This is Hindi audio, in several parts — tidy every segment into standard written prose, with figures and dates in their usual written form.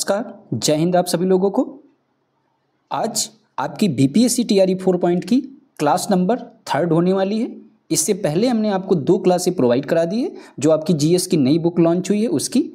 नमस्कार, जय हिंद आप सभी लोगों को। आज आपकी बीपीएससी टीआरई 4 पॉइंट की क्लास नंबर 3 होने वाली है। इससे पहले हमने आपको 2 क्लासें प्रोवाइड करा दी है। जो आपकी जीएस की नई बुक लॉन्च हुई है उसकी,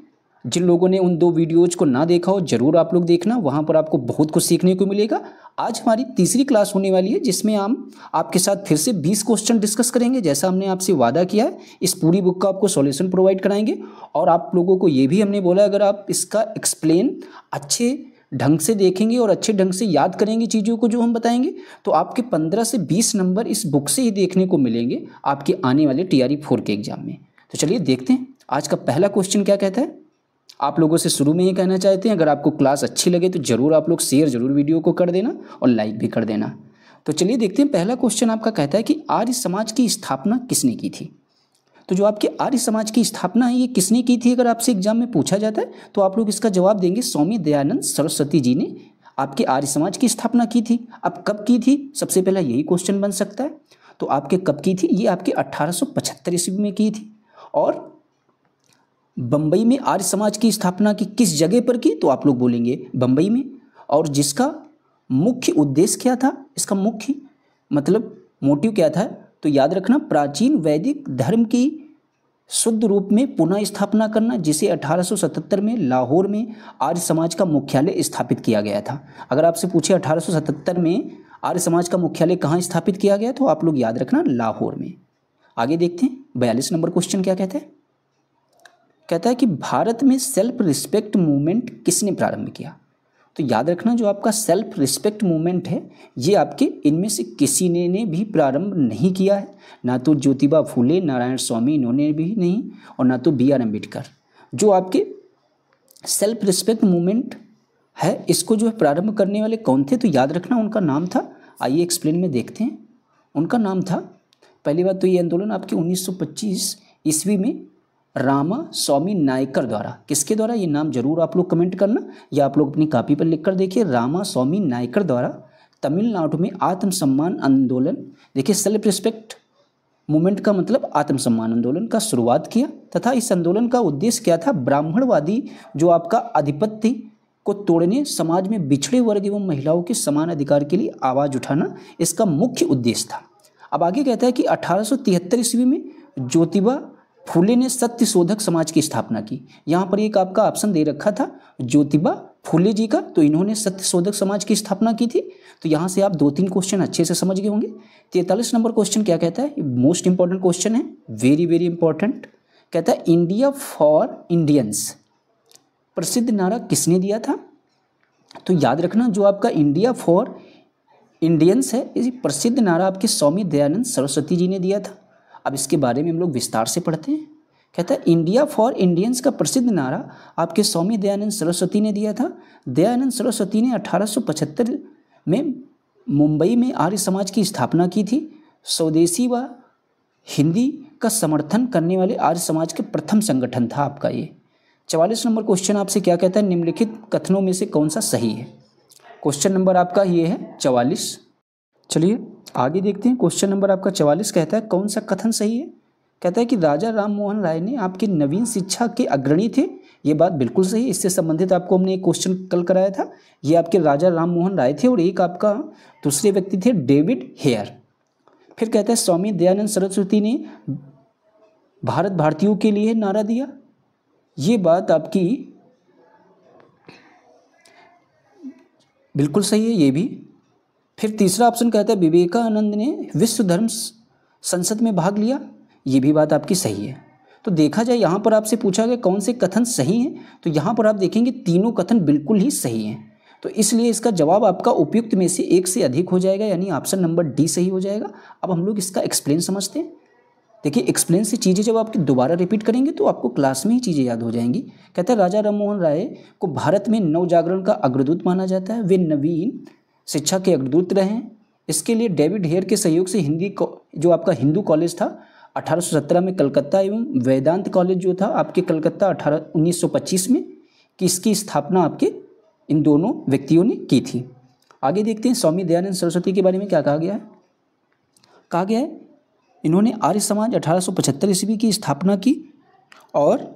जिन लोगों ने उन 2 वीडियोज़ को ना देखा हो ज़रूर आप लोग देखना, वहाँ पर आपको बहुत कुछ सीखने को मिलेगा। आज हमारी तीसरी क्लास होने वाली है जिसमें हम आपके साथ फिर से 20 क्वेश्चन डिस्कस करेंगे। जैसा हमने आपसे वादा किया है, इस पूरी बुक का आपको सॉल्यूशन प्रोवाइड कराएंगे। और आप लोगों को ये भी हमने बोला, अगर आप इसका एक्सप्लेन अच्छे ढंग से देखेंगे और अच्छे ढंग से याद करेंगे चीज़ों को जो हम बताएंगे, तो आपके 15 से 20 नंबर इस बुक से ही देखने को मिलेंगे आपके आने वाले टीआरई 4 के एग्जाम में। तो चलिए देखते हैं आज का पहला क्वेश्चन क्या कहता है। आप लोगों से शुरू में ही कहना चाहते हैं, अगर आपको क्लास अच्छी लगे तो ज़रूर आप लोग शेयर ज़रूर वीडियो को कर देना और लाइक भी कर देना। तो चलिए देखते हैं, पहला क्वेश्चन आपका कहता है कि आर्य समाज की स्थापना किसने की थी। तो जो आपके आर्य समाज की स्थापना है ये किसने की थी, अगर आपसे एग्जाम में पूछा जाता है तो आप लोग इसका जवाब देंगे स्वामी दयानंद सरस्वती जी ने आपके आर्य समाज की स्थापना की थी। अब कब की थी, सबसे पहला यही क्वेश्चन बन सकता है। तो आपके कब की थी, ये आपके 1875 ईस्वी में की थी। और बम्बई में आर्य समाज की स्थापना की किस जगह पर की, तो आप लोग बोलेंगे बम्बई में। और जिसका मुख्य उद्देश्य क्या था, इसका मुख्य मतलब मोटिव क्या था, तो याद रखना प्राचीन वैदिक धर्म की शुद्ध रूप में पुनः स्थापना करना, जिसे 1877 में लाहौर में आर्य समाज का मुख्यालय स्थापित किया गया था। अगर आपसे पूछे 1877 में आर्य समाज का मुख्यालय कहाँ स्थापित किया गया, तो आप लोग याद रखना लाहौर में। आगे देखते हैं 42 नंबर क्वेश्चन क्या कहता है। कहता है कि भारत में सेल्फ रिस्पेक्ट मूवमेंट किसने प्रारंभ किया। तो याद रखना जो आपका सेल्फ रिस्पेक्ट मूवमेंट है ये आपके इनमें से किसी ने भी प्रारंभ नहीं किया है। ना तो ज्योतिबा फूले, नारायण स्वामी, इन्होंने भी नहीं, और ना तो बी आर अम्बेडकर। जो आपके सेल्फ रिस्पेक्ट मूवमेंट है इसको जो है प्रारंभ करने वाले कौन थे, तो याद रखना उनका नाम था, आइए एक्सप्लेन में देखते हैं। उनका नाम था, पहली बात तो ये आंदोलन आपके 1925 ईस्वी में रामा स्वामी नायकर द्वारा, किसके द्वारा, ये नाम जरूर आप लोग कमेंट करना या आप लोग अपनी कॉपी पर लिख कर देखिए। रामा स्वामी नायकर द्वारा तमिलनाडु में आत्मसम्मान आंदोलन, देखिए सेल्फ रिस्पेक्ट मूवमेंट का मतलब आत्मसम्मान आंदोलन का शुरुआत किया। तथा इस आंदोलन का उद्देश्य क्या था, ब्राह्मणवादी जो आपका आधिपत्य को तोड़ने, समाज में बिछड़े वर्ग एवं महिलाओं के समान अधिकार के लिए आवाज़ उठाना, इसका मुख्य उद्देश्य था। अब आगे कहता है कि 1873 ईस्वी में ज्योतिबा फूले ने सत्य शोधक समाज की स्थापना की। यहाँ पर एक आपका ऑप्शन दे रखा था ज्योतिबा फूले जी का, तो इन्होंने सत्य शोधक समाज की स्थापना की थी। तो यहाँ से आप 2-3 क्वेश्चन अच्छे से समझ गए होंगे। 43 नंबर क्वेश्चन क्या कहता है, मोस्ट इंपॉर्टेंट क्वेश्चन है, वेरी वेरी इंपॉर्टेंट। कहता है इंडिया फॉर इंडियंस प्रसिद्ध नारा किसने दिया था। तो याद रखना जो आपका इंडिया फॉर इंडियंस है इस प्रसिद्ध नारा आपके स्वामी दयानंद सरस्वती जी ने दिया था। अब इसके बारे में हम लोग विस्तार से पढ़ते हैं। कहता है इंडिया फॉर इंडियंस का प्रसिद्ध नारा आपके स्वामी दयानंद सरस्वती ने दिया था। दयानंद सरस्वती ने 1875 में मुंबई में आर्य समाज की स्थापना की थी। स्वदेशी व हिंदी का समर्थन करने वाले आर्य समाज के प्रथम संगठन था आपका ये। 44 नंबर क्वेश्चन आपसे क्या कहता है, निम्नलिखित कथनों में से कौन सा सही है। क्वेश्चन नंबर आपका ये है 44। चलिए आगे देखते हैं। क्वेश्चन नंबर आपका 44 कहता है कौन सा कथन सही है। कहता है कि राजा राम मोहन राय ने आपकी नवीन शिक्षा के अग्रणी थे। ये बात बिल्कुल सही है। इससे संबंधित आपको हमने एक क्वेश्चन कल कराया था। ये आपके राजा राम मोहन राय थे और एक आपका दूसरे व्यक्ति थे डेविड हेयर। फिर कहता है स्वामी दयानंद सरस्वती ने भारत भारतीयों के लिए नारा दिया। ये बात आपकी बिल्कुल सही है, ये भी। फिर तीसरा ऑप्शन कहता है विवेकानंद ने विश्व धर्म संसद में भाग लिया। ये भी बात आपकी सही है। तो देखा जाए यहाँ पर आपसे पूछा गया कौन से कथन सही हैं, तो यहाँ पर आप देखेंगे तीनों कथन बिल्कुल ही सही हैं। तो इसलिए इसका जवाब आपका उपयुक्त में से एक से अधिक हो जाएगा, यानी ऑप्शन नंबर डी सही हो जाएगा। अब हम लोग इसका एक्सप्लेन समझते हैं। देखिए एक्सप्लेन से चीज़ें जब आपकी दोबारा रिपीट करेंगे तो आपको क्लास में ही चीज़ें याद हो जाएंगी। कहता है राजा राम मोहन राय को भारत में नव जागरण का अग्रदूत माना जाता है। वे नवीन शिक्षा के अग्रदूत रहे हैं। इसके लिए डेविड हेयर के सहयोग से हिंदी जो आपका हिंदू कॉलेज था 1817 में कलकत्ता एवं वेदांत कॉलेज जो था आपके कलकत्ता 1925 में कि इसकी स्थापना आपके इन दोनों व्यक्तियों ने की थी। आगे देखते हैं स्वामी दयानंद सरस्वती के बारे में क्या कहा गया है। कहा गया है इन्होंने आर्य समाज 1875 ईस्वी की स्थापना की और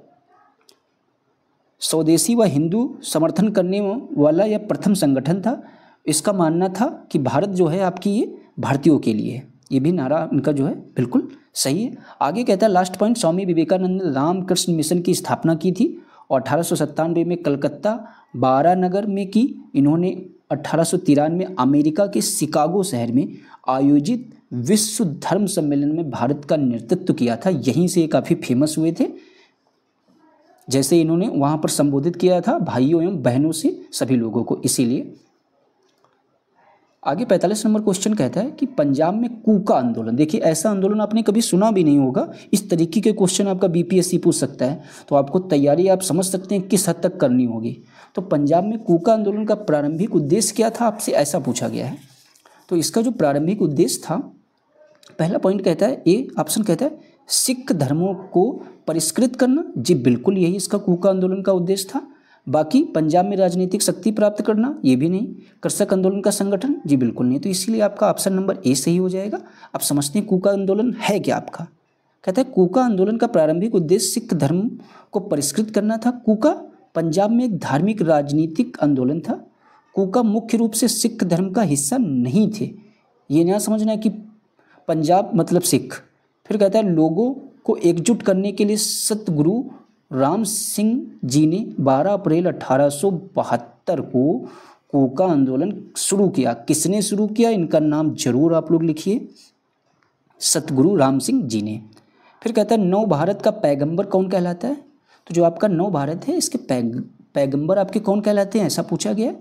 स्वदेशी व हिंदू समर्थन करने वाला यह प्रथम संगठन था। इसका मानना था कि भारत जो है आपकी ये भारतीयों के लिए है। ये भी नारा इनका जो है बिल्कुल सही है। आगे कहता है लास्ट पॉइंट, स्वामी विवेकानंद ने रामकृष्ण मिशन की स्थापना की थी और 1897 में कलकत्ता बारानगर में की। इन्होंने 1893 अमेरिका के शिकागो शहर में आयोजित विश्व धर्म सम्मेलन में भारत का नेतृत्व किया था। यहीं से ये काफ़ी फेमस हुए थे, जैसे इन्होंने वहाँ पर संबोधित किया था भाइयों एवं बहनों से सभी लोगों को, इसीलिए। आगे 45 नंबर क्वेश्चन कहता है कि पंजाब में कूका आंदोलन, देखिए ऐसा आंदोलन आपने कभी सुना भी नहीं होगा, इस तरीके के क्वेश्चन आपका बीपीएससी पूछ सकता है, तो आपको तैयारी आप समझ सकते हैं किस हद तक करनी होगी। तो पंजाब में कूका आंदोलन का प्रारंभिक उद्देश्य क्या था, आपसे ऐसा पूछा गया है। तो इसका जो प्रारंभिक उद्देश्य था, पहला पॉइंट कहता है ए ऑप्शन कहता है सिख धर्मों को परिष्कृत करना, जी बिल्कुल यही इसका कूका आंदोलन का उद्देश्य था। बाकी पंजाब में राजनीतिक शक्ति प्राप्त करना, ये भी नहीं। कृषक आंदोलन का संगठन, जी बिल्कुल नहीं। तो इसीलिए आपका ऑप्शन नंबर ए सही हो जाएगा। आप समझते हैं कूका आंदोलन है क्या आपका। कहता है कूका आंदोलन का प्रारंभिक उद्देश्य सिख धर्म को परिष्कृत करना था। कूका पंजाब में एक धार्मिक राजनीतिक आंदोलन था। कूका मुख्य रूप से सिख धर्म का हिस्सा नहीं थे। ये ना समझना कि पंजाब मतलब सिख। फिर कहता है लोगों को एकजुट करने के लिए सतगुरु राम सिंह जी ने 12 अप्रैल 1872 को कूका आंदोलन शुरू किया। किसने शुरू किया, इनका नाम जरूर आप लोग लिखिए, सतगुरु राम सिंह जी ने। फिर कहता है नव भारत का पैगंबर कौन कहलाता है। तो जो आपका नव भारत है इसके पैगंबर आपके कौन कहलाते हैं, ऐसा पूछा गया।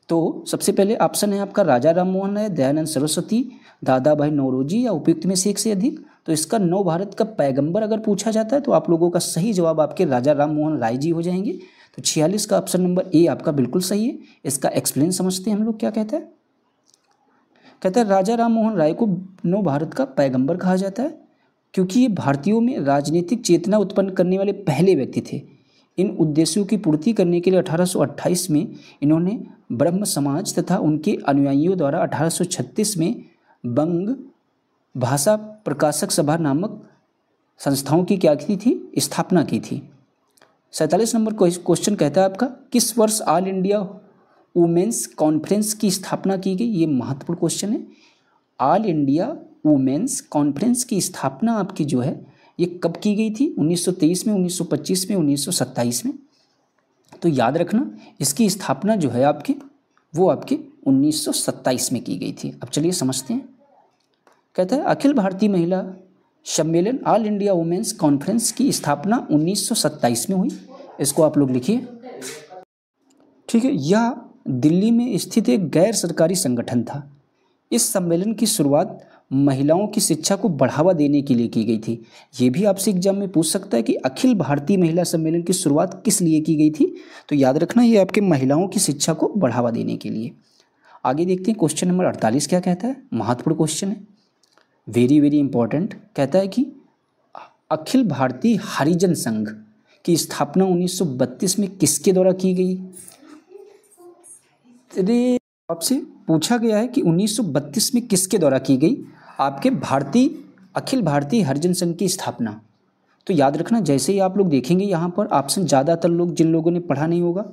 तो सबसे पहले ऑप्शन है आपका राजा राम मोहन राय, दयानंद सरस्वती, दादा भाई नौरोजी या उपयुक्त में से एक से अधिक। तो इसका नव भारत का पैगंबर अगर पूछा जाता है तो आप लोगों का सही जवाब आपके राजा राम मोहन राय जी हो जाएंगे। तो 46 का ऑप्शन नंबर ए आपका बिल्कुल सही है। इसका एक्सप्लेन समझते हैं हम लोग क्या कहता है। कहता है राजा राम मोहन राय को नव भारत का पैगंबर कहा जाता है क्योंकि ये भारतीयों में राजनीतिक चेतना उत्पन्न करने वाले पहले व्यक्ति थे। इन उद्देश्यों की पूर्ति करने के लिए 1828 में इन्होंने ब्रह्म समाज तथा उनके अनुयायियों द्वारा 1836 में बंग भाषा प्रकाशक सभा नामक संस्थाओं की क्या की थी, स्थापना की थी। 47 नंबर क्वेश्चन कहता है आपका किस वर्ष ऑल इंडिया वुमेन्स कॉन्फ्रेंस की स्थापना की गई। ये महत्वपूर्ण क्वेश्चन है। ऑल इंडिया वुमेन्स कॉन्फ्रेंस की स्थापना आपकी जो है ये कब की गई थी, 1923 में, 1925 में, 1927 में। तो याद रखना इसकी स्थापना जो है आपकी वो आपके 1927 में की गई थी। अब चलिए समझते हैं। कहता है अखिल भारतीय महिला सम्मेलन ऑल इंडिया वुमेन्स कॉन्फ्रेंस की स्थापना 1927 में हुई। इसको आप लोग लिखिए, ठीक है। यह दिल्ली में स्थित एक गैर सरकारी संगठन था। इस सम्मेलन की शुरुआत महिलाओं की शिक्षा को बढ़ावा देने के लिए की गई थी। ये भी आपसे एग्जाम में पूछ सकता है कि अखिल भारतीय महिला सम्मेलन की शुरुआत किस लिए की गई थी। तो याद रखना ये आपके महिलाओं की शिक्षा को बढ़ावा देने के लिए। आगे देखते हैं क्वेश्चन नंबर 48 क्या कहता है। महत्वपूर्ण क्वेश्चन है, वेरी वेरी इंपॉर्टेंट। कहता है कि अखिल भारतीय हरिजन संघ की स्थापना 1932 में किसके द्वारा की गई। अरे आपसे पूछा गया है कि 1932 में किसके द्वारा की गई आपके अखिल भारतीय हरिजन संघ की स्थापना। तो याद रखना जैसे ही आप लोग देखेंगे यहाँ पर ऑप्शन, ज़्यादातर लोग जिन लोगों ने पढ़ा नहीं होगा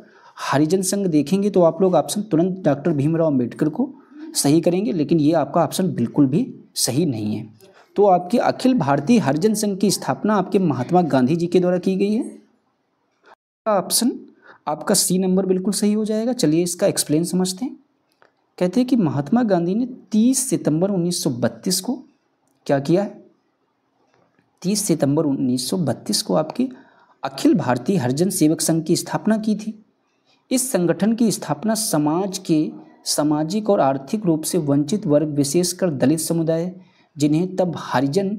हरिजन संघ देखेंगे तो आप लोग ऑप्शन तुरंत डॉक्टर भीमराव अंबेडकर को सही करेंगे, लेकिन ये आपका ऑप्शन बिल्कुल भी सही नहीं है। तो आपके अखिल भारतीय हरिजन संघ की स्थापना आपके महात्मा गांधी जी के द्वारा की गई है। ऑप्शन आपका सी नंबर बिल्कुल सही हो जाएगा। चलिए इसका एक्सप्लेन समझते हैं। कहते हैं कि महात्मा गांधी ने 30 सितंबर 1932 को क्या किया है, 30 सितंबर 1932 को आपकी अखिल भारतीय हरिजन सेवक संघ की स्थापना की थी। इस संगठन की स्थापना समाज के सामाजिक और आर्थिक रूप से वंचित वर्ग, विशेषकर दलित समुदाय, जिन्हें तब हरिजन,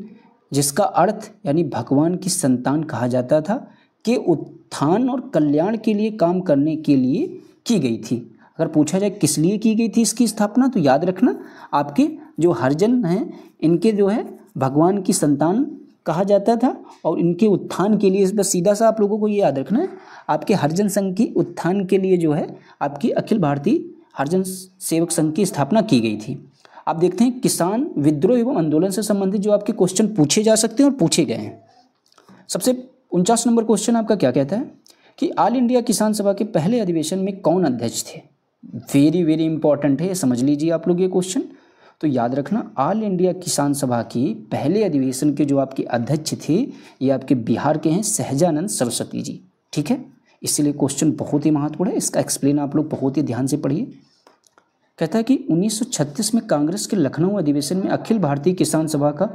जिसका अर्थ यानी भगवान की संतान कहा जाता था, के उत्थान और कल्याण के लिए काम करने के लिए की गई थी। अगर पूछा जाए किस लिए की गई थी इसकी स्थापना, तो याद रखना आपके जो हरिजन हैं इनके जो है भगवान की संतान कहा जाता था और इनके उत्थान के लिए, बस सीधा सा आप लोगों को ये याद रखना है, आपके हरिजन संघ की उत्थान के लिए जो है आपकी अखिल भारतीय हरिजन सेवक संघ की स्थापना की गई थी। आप देखते हैं किसान विद्रोह एवं आंदोलन से संबंधित जो आपके क्वेश्चन पूछे जा सकते हैं और पूछे गए हैं। सबसे 49 नंबर क्वेश्चन आपका क्या कहता है कि ऑल इंडिया किसान सभा के पहले अधिवेशन में कौन अध्यक्ष थे। वेरी वेरी इंपॉर्टेंट है, समझ लीजिए आप लोग ये क्वेश्चन। तो याद रखना, ऑल इंडिया किसान सभा की पहले अधिवेशन के जो आपके अध्यक्ष थे ये आपके बिहार के हैं, सहजानंद सरस्वती जी। ठीक है, इसीलिए क्वेश्चन बहुत ही महत्वपूर्ण है, इसका एक्सप्लेन आप लोग बहुत ही ध्यान से पढ़िए। कहता है कि 1936 में कांग्रेस के लखनऊ अधिवेशन में अखिल भारतीय किसान सभा का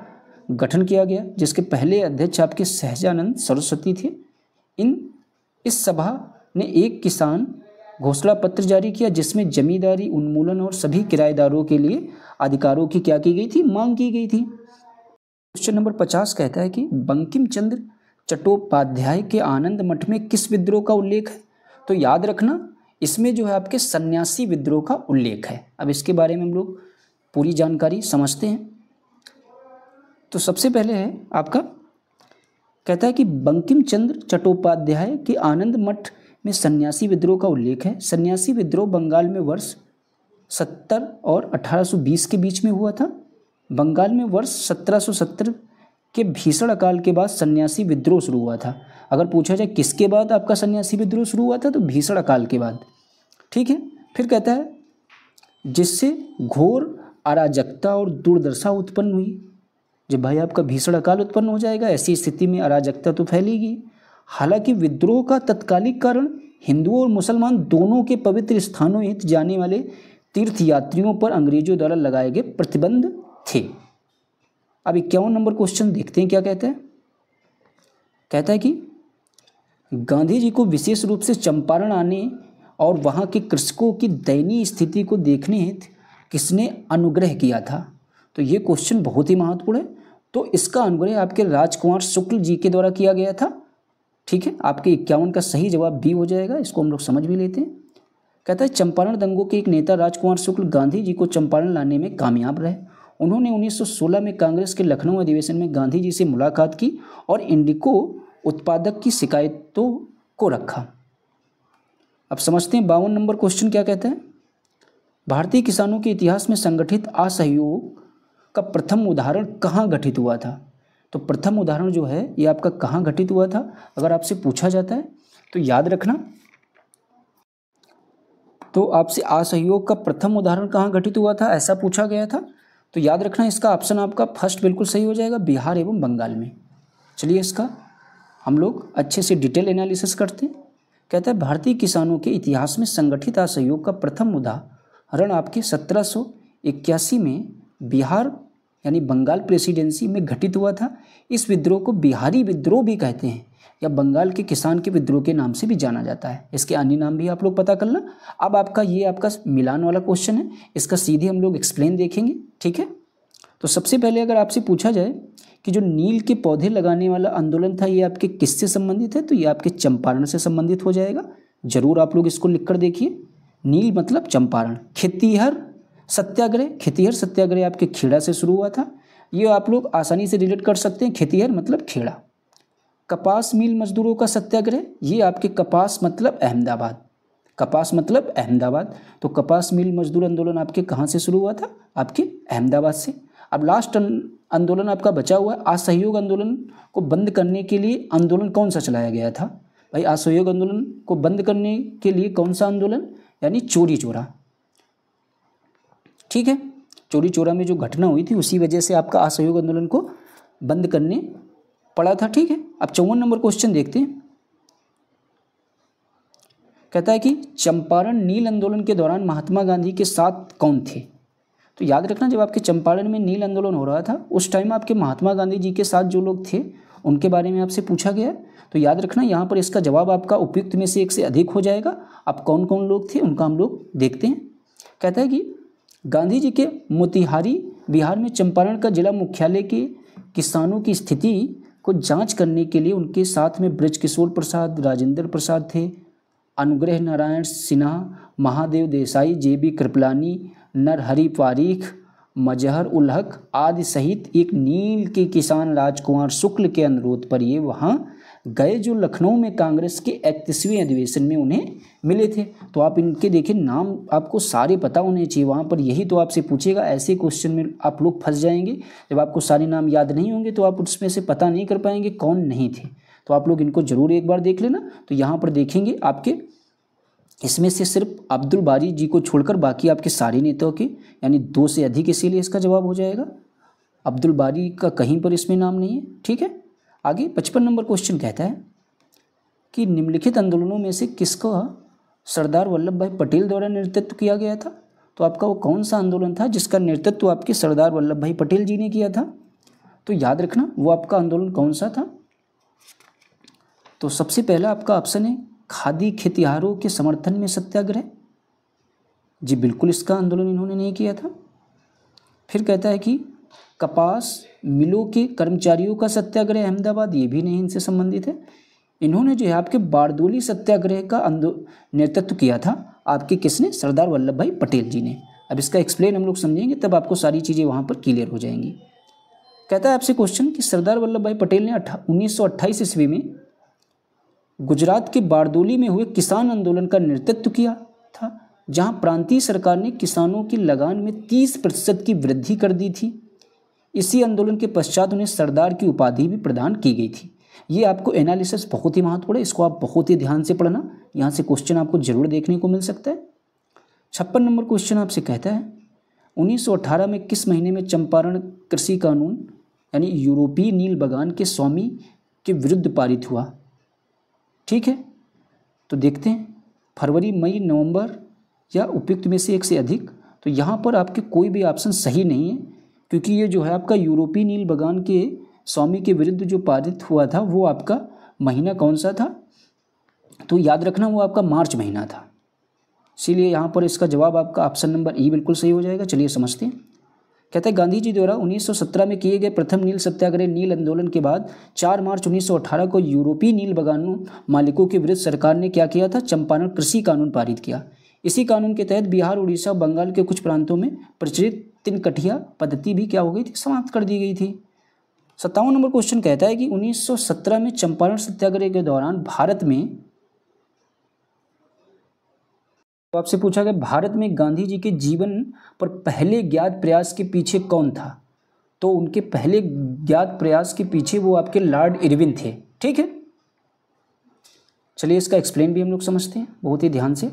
गठन किया गया, जिसके पहले अध्यक्ष आपके सहजानंद सरस्वती थे। इस सभा ने एक किसान घोषणा पत्र जारी किया, जिसमें जमींदारी उन्मूलन और सभी किराएदारों के लिए अधिकारों की क्या की गई थी, मांग की गई थी। क्वेश्चन नंबर 50 कहता है कि बंकिम चंद्र चट्टोपाध्याय के आनंद मठ में किस विद्रोह का उल्लेख है। तो याद रखना, इसमें जो है आपके सन्यासी विद्रोह का उल्लेख है। अब इसके बारे में हम लोग पूरी जानकारी समझते हैं। तो सबसे पहले है आपका, कहता है कि बंकिम चंद्र चट्टोपाध्याय के आनंद मठ में सन्यासी विद्रोह का उल्लेख है। सन्यासी विद्रोह बंगाल में वर्ष 70 और 1820 के बीच में हुआ था। बंगाल में वर्ष 1770 के भीषण अकाल के बाद सन्यासी विद्रोह शुरू हुआ था। अगर पूछा जाए किसके बाद आपका सन्यासी विद्रोह शुरू हुआ था, तो भीषण अकाल के बाद। ठीक है, फिर कहता है जिससे घोर अराजकता और दुर्दशा उत्पन्न हुई। जब भाई आपका भीषण अकाल उत्पन्न हो जाएगा, ऐसी स्थिति में अराजकता तो फैलेगी। हालांकि विद्रोह का तत्कालिक कारण हिंदुओं और मुसलमान दोनों के पवित्र स्थानों हित जाने वाले तीर्थ यात्रियों पर अंग्रेजों द्वारा लगाए गए प्रतिबंध थे। अब 51 नंबर क्वेश्चन देखते हैं क्या कहता है। कहता है कि गांधी जी को विशेष रूप से चंपारण आने और वहां के कृषकों की दयनीय स्थिति को देखने हेतु किसने अनुग्रह किया था। तो ये क्वेश्चन बहुत ही महत्वपूर्ण है। तो इसका अनुग्रह आपके राजकुमार शुक्ल जी के द्वारा किया गया था। ठीक है, आपके 51 का सही जवाब बी हो जाएगा। इसको हम लोग समझ भी लेते हैं। कहता है चंपारण दंगों के एक नेता राजकुमार शुक्ल गांधी जी को चंपारण लाने में कामयाब रहे। उन्होंने 1916 में कांग्रेस के लखनऊ अधिवेशन में गांधी जी से मुलाकात की और इंडिको उत्पादक की शिकायतों को रखा। अब समझते हैं 52 नंबर क्वेश्चन क्या कहता है। भारतीय किसानों के इतिहास में संगठित असहयोग का प्रथम उदाहरण कहाँ घटित हुआ था। तो प्रथम उदाहरण जो है ये आपका कहाँ घटित हुआ था, अगर आपसे पूछा जाता है तो याद रखना। तो आपसे असहयोग का प्रथम उदाहरण कहाँ घटित हुआ था, ऐसा पूछा गया था। तो याद रखना, इसका ऑप्शन आपका फर्स्ट बिल्कुल सही हो जाएगा, बिहार एवं बंगाल में। चलिए इसका हम लोग अच्छे से डिटेल एनालिसिस करते हैं। कहता है भारतीय किसानों के इतिहास में संगठित असहयोग का प्रथम उदाहरण आपके 1781 में बिहार यानी बंगाल प्रेसिडेंसी में घटित हुआ था। इस विद्रोह को बिहारी विद्रोह भी कहते हैं या बंगाल के किसान के विद्रोह के नाम से भी जाना जाता है। इसके अन्य नाम भी आप लोग पता कर लें। अब आपका ये आपका मिलान वाला क्वेश्चन है, इसका सीधे हम लोग एक्सप्लेन देखेंगे। ठीक है, तो सबसे पहले अगर आपसे पूछा जाए कि जो नील के पौधे लगाने वाला आंदोलन था ये आपके किससे संबंधित है, तो ये आपके चंपारण से संबंधित हो जाएगा। जरूर आप लोग इसको लिख कर देखिए। नील मतलब चंपारण। खेतिहर सत्याग्रह आपके खेड़ा से शुरू हुआ था। ये आप लोग आसानी से रिलेट कर सकते हैं, खेतिहर मतलब खेड़ा। कपास मिल मजदूरों का सत्याग्रह, ये आपके कपास मतलब अहमदाबाद। तो कपास मिल मजदूर आंदोलन आपके कहाँ से शुरू हुआ था, आपके अहमदाबाद से। अब लास्ट आंदोलन आपका बचा हुआ है, असहयोग आंदोलन को बंद करने के लिए आंदोलन कौन सा चलाया गया था। भाई असहयोग आंदोलन को बंद करने के लिए कौन सा आंदोलन, यानी चोरी चोरा। ठीक है, चोरी चोरा में जो घटना हुई थी उसी वजह से आपका असहयोग आंदोलन को बंद करने पड़ा था। ठीक है, अब 54 नंबर क्वेश्चन देखते हैं। कहता है कि चंपारण नील आंदोलन के दौरान महात्मा गांधी के साथ कौन थे। तो याद रखना, जब आपके चंपारण में नील आंदोलन हो रहा था उस टाइम आपके महात्मा गांधी जी के साथ जो लोग थे उनके बारे में आपसे पूछा गया। तो याद रखना, यहाँ पर इसका जवाब आपका उपयुक्त में से एक से अधिक हो जाएगा। अब कौन कौन लोग थे उनका हम लोग देखते हैं। कहता है कि गांधी जी के मोतिहारी बिहार में चंपारण का जिला मुख्यालय के किसानों की स्थिति को जांच करने के लिए उनके साथ में ब्रजकिशोर प्रसाद, राजेंद्र प्रसाद थे, अनुग्रह नारायण सिन्हा, महादेव देसाई, जेबी कृपलानी, नरहरि पारीख, मजहर उल हक आदि सहित एक नील के किसान राजकुमार शुक्ल के अनुरोध पर ये वहाँ गए, जो लखनऊ में कांग्रेस के 31वें अधिवेशन में उन्हें मिले थे। तो आप इनके देखिए नाम आपको सारे पता होने चाहिए वहाँ पर, यही तो आपसे पूछेगा। ऐसे क्वेश्चन में आप लोग फंस जाएंगे, जब आपको सारे नाम याद नहीं होंगे तो आप उसमें से पता नहीं कर पाएंगे कौन नहीं थे। तो आप लोग इनको जरूर एक बार देख लेना। तो यहाँ पर देखेंगे आपके इसमें से सिर्फ अब्दुल बारी जी को छोड़कर बाकी आपके सारे नेताओं के यानी 2 से अधिक, इसीलिए इसका जवाब हो जाएगा। अब्दुल बारी का कहीं पर इसमें नाम नहीं है। ठीक है, आगे 55 नंबर क्वेश्चन कहता है कि निम्नलिखित आंदोलनों में से किसका सरदार वल्लभ भाई पटेल द्वारा नेतृत्व किया गया था। तो आपका वो कौन सा आंदोलन था जिसका नेतृत्व आपके सरदार वल्लभ भाई पटेल जी ने किया था। तो याद रखना वो आपका आंदोलन कौन सा था। तो सबसे पहला आपका ऑप्शन है खादी खेतिहारों के समर्थन में सत्याग्रह। जी बिल्कुल, इसका आंदोलन इन्होंने नहीं किया था। फिर कहता है कि कपास मिलों के कर्मचारियों का सत्याग्रह अहमदाबाद, ये भी नहीं इनसे संबंधित है। इन्होंने जो है आपके बारदोली सत्याग्रह का नेतृत्व किया था आपके किसने, सरदार वल्लभ भाई पटेल जी ने। अब इसका एक्सप्लेन हम लोग समझेंगे तब आपको सारी चीज़ें वहाँ पर क्लियर हो जाएंगी। कहता है आपसे क्वेश्चन कि सरदार वल्लभ भाई पटेल ने 1928 ईस्वी में गुजरात के बारदोली में हुए किसान आंदोलन का नेतृत्व किया था, जहाँ प्रांतीय सरकार ने किसानों की लगान में 30% की वृद्धि कर दी थी। इसी आंदोलन के पश्चात उन्हें सरदार की उपाधि भी प्रदान की गई थी। ये आपको एनालिसिस बहुत ही महत्वपूर्ण है, इसको आप बहुत ही ध्यान से पढ़ना, यहाँ से क्वेश्चन आपको जरूर देखने को मिल सकता है। 56 नंबर क्वेश्चन आपसे कहता है 1918 में किस महीने में चंपारण कृषि कानून यानी यूरोपीय नील बगान के स्वामी के विरुद्ध पारित हुआ। ठीक है, तो देखते हैं फरवरी, मई, नवंबर या उपयुक्त में से एक से अधिक। तो यहाँ पर आपके कोई भी ऑप्शन सही नहीं है, क्योंकि ये जो है आपका यूरोपीय नील बगान के स्वामी के विरुद्ध जो पारित हुआ था वो आपका महीना कौन सा था। तो याद रखना वो आपका मार्च महीना था, इसीलिए यहाँ पर इसका जवाब आपका ऑप्शन नंबर ई बिल्कुल सही हो जाएगा। चलिए समझते हैं। कहते हैं गांधी जी द्वारा 1917 में किए गए प्रथम नील सत्याग्रह नील आंदोलन के बाद 4 मार्च 1918 को यूरोपीय नील बगानों मालिकों के विरुद्ध सरकार ने क्या किया था, चंपारण कृषि कानून पारित किया। इसी कानून के तहत बिहार, उड़ीसा और बंगाल के कुछ प्रांतों में प्रचलित 3 कठिया पद्धति भी क्या हो गई थी, समाप्त कर दी गई थी। 57 नंबर क्वेश्चन कहता है कि 1917 में चंपारण सत्याग्रह के दौरान भारत में, तो आपसे पूछा गया भारत में गांधी जी के जीवन पर पहले ज्ञात प्रयास के पीछे कौन था। तो उनके पहले ज्ञात प्रयास के पीछे वो आपके लॉर्ड इरविन थे। ठीक है, चलिए इसका एक्सप्लेन भी हम लोग समझते हैं बहुत ही ध्यान से।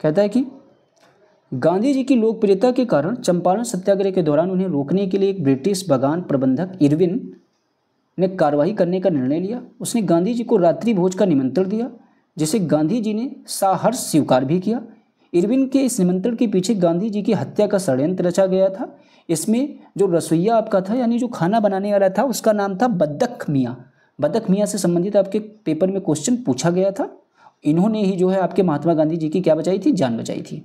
कहता है कि गांधी जी की लोकप्रियता के कारण चंपारण सत्याग्रह के दौरान उन्हें रोकने के लिए एक ब्रिटिश बगान प्रबंधक इरविन ने कार्रवाई करने का निर्णय लिया। उसने गांधी जी को रात्रि भोज का निमंत्रण दिया, जिसे गांधी जी ने साहर्ष स्वीकार भी किया। इरविन के इस निमंत्रण के पीछे गांधी जी की हत्या का षड्यंत्र रचा गया था। इसमें जो रसोइया आपका था यानी जो खाना बनाने वाला था उसका नाम था बदक मियाँ। बदक मियाँ से संबंधित आपके पेपर में क्वेश्चन पूछा गया था। इन्होंने ही जो है आपके महात्मा गांधी जी की क्या बचाई थी, जान बचाई थी।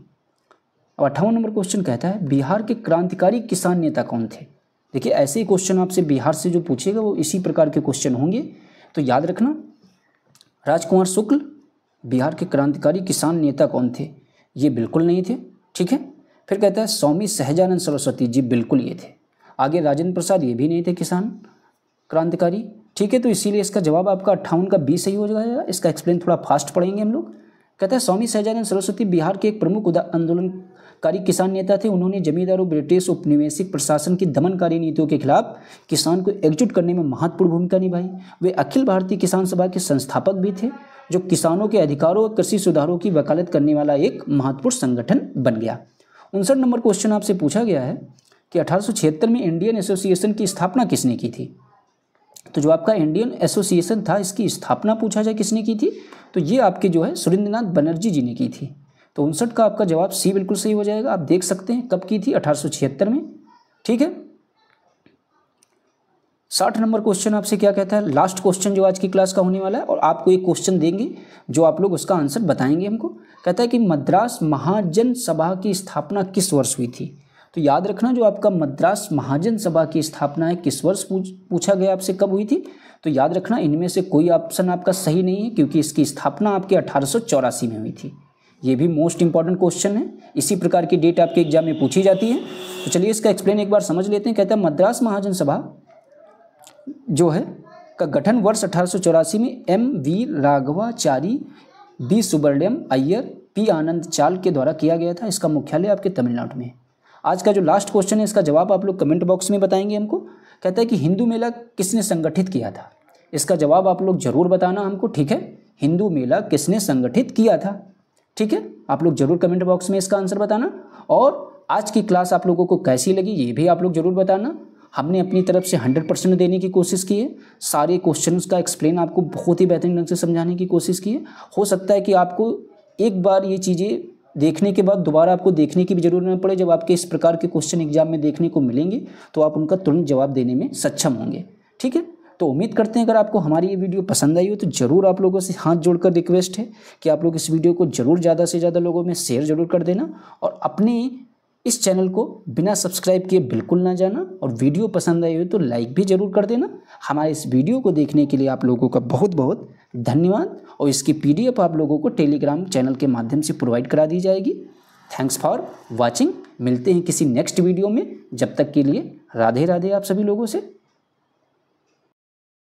अब 58 नंबर क्वेश्चन कहता है बिहार के क्रांतिकारी किसान नेता कौन थे। देखिए ऐसे ही क्वेश्चन आपसे बिहार से जो पूछेगा वो इसी प्रकार के क्वेश्चन होंगे, तो याद रखना। राजकुमार शुक्ल बिहार के क्रांतिकारी किसान नेता कौन थे, ये बिल्कुल नहीं थे। ठीक है, फिर कहता है स्वामी सहजानंद सरस्वती, जी बिल्कुल ये थे। आगे राजेंद्र प्रसाद, ये भी नहीं थे किसान क्रांतिकारी। ठीक है, तो इसीलिए इसका जवाब आपका 58 का बी सही हो जाएगा। इसका एक्सप्लेन थोड़ा फास्ट पढ़ेंगे हम लोग। कहता है स्वामी सहजानंद सरस्वती बिहार के एक प्रमुख आंदोलनकारी किसान नेता थे। उन्होंने जमींदारों, ब्रिटिश उपनिवेशिक प्रशासन की दमनकारी नीतियों के खिलाफ किसान को एकजुट करने में महत्वपूर्ण भूमिका निभाई। वे अखिल भारतीय किसान सभा के संस्थापक भी थे, जो किसानों के अधिकारों और कृषि सुधारों की वकालत करने वाला एक महत्वपूर्ण संगठन बन गया। 59 नंबर क्वेश्चन आपसे पूछा गया है कि 1876 में इंडियन एसोसिएशन की स्थापना किसने की थी। तो जो आपका इंडियन एसोसिएशन था इसकी स्थापना पूछा जाए किसने की थी, तो ये आपके जो है सुरेंद्रनाथ बनर्जी जी ने की थी। तो 59 का आपका जवाब सी बिल्कुल सही हो जाएगा। आप देख सकते हैं कब की थी, 1876 में। ठीक है, 60 नंबर क्वेश्चन आपसे क्या कहता है, लास्ट क्वेश्चन जो आज की क्लास का होने वाला है, और आपको एक क्वेश्चन देंगे जो आप लोग उसका आंसर बताएंगे हमको। कहता है कि मद्रास महाजन सभा की स्थापना किस वर्ष हुई थी। तो याद रखना जो आपका मद्रास महाजन सभा की स्थापना है किस वर्ष पूछा गया आपसे कब हुई थी। तो याद रखना इनमें से कोई ऑप्शन आपका सही नहीं है, क्योंकि इसकी स्थापना आपके 1884 में हुई थी। ये भी मोस्ट इंपॉर्टेंट क्वेश्चन है, इसी प्रकार की डेट आपके एग्जाम में पूछी जाती है। तो चलिए इसका एक्सप्लेन एक बार समझ लेते हैं। कहता है मद्रास महाजन सभा जो है का गठन वर्ष 1884 में M.V. Raghavachari, B. Subramaniam Iyer, P. आनंद चाल के द्वारा किया गया था। इसका मुख्यालय आपके तमिलनाडु में। आज का जो लास्ट क्वेश्चन है इसका जवाब आप लोग कमेंट बॉक्स में बताएंगे हमको। कहता है कि हिंदू मेला किसने संगठित किया था, इसका जवाब आप लोग जरूर बताना हमको, ठीक है। हिंदू मेला किसने संगठित किया था, ठीक है, आप लोग जरूर कमेंट बॉक्स में इसका आंसर बताना। और आज की क्लास आप लोगों को कैसी लगी ये भी आप लोग जरूर बताना। हमने अपनी तरफ से 100% देने की कोशिश की है, सारे क्वेश्चंस का एक्सप्लेन आपको बहुत ही बेहतरीन ढंग से समझाने की कोशिश की है। हो सकता है कि आपको एक बार ये चीज़ें देखने के बाद दोबारा आपको देखने की भी जरूरत न पड़े। जब आपके इस प्रकार के क्वेश्चन एग्जाम में देखने को मिलेंगे तो आप उनका तुरंत जवाब देने में सक्षम होंगे, ठीक है। तो उम्मीद करते हैं अगर आपको हमारी ये वीडियो पसंद आई हो तो ज़रूर आप लोगों से हाथ जोड़कर रिक्वेस्ट है कि आप लोग इस वीडियो को ज़रूर ज़्यादा से ज़्यादा लोगों में शेयर जरूर कर देना और अपने इस चैनल को बिना सब्सक्राइब किए बिल्कुल ना जाना। और वीडियो पसंद आई हो तो लाइक भी ज़रूर कर देना। हमारे इस वीडियो को देखने के लिए आप लोगों का बहुत बहुत धन्यवाद। और इसकी PDF आप लोगों को टेलीग्राम चैनल के माध्यम से प्रोवाइड करा दी जाएगी। Thanks for watching. मिलते हैं किसी नेक्स्ट वीडियो में, जब तक के लिए राधे राधे आप सभी लोगों से।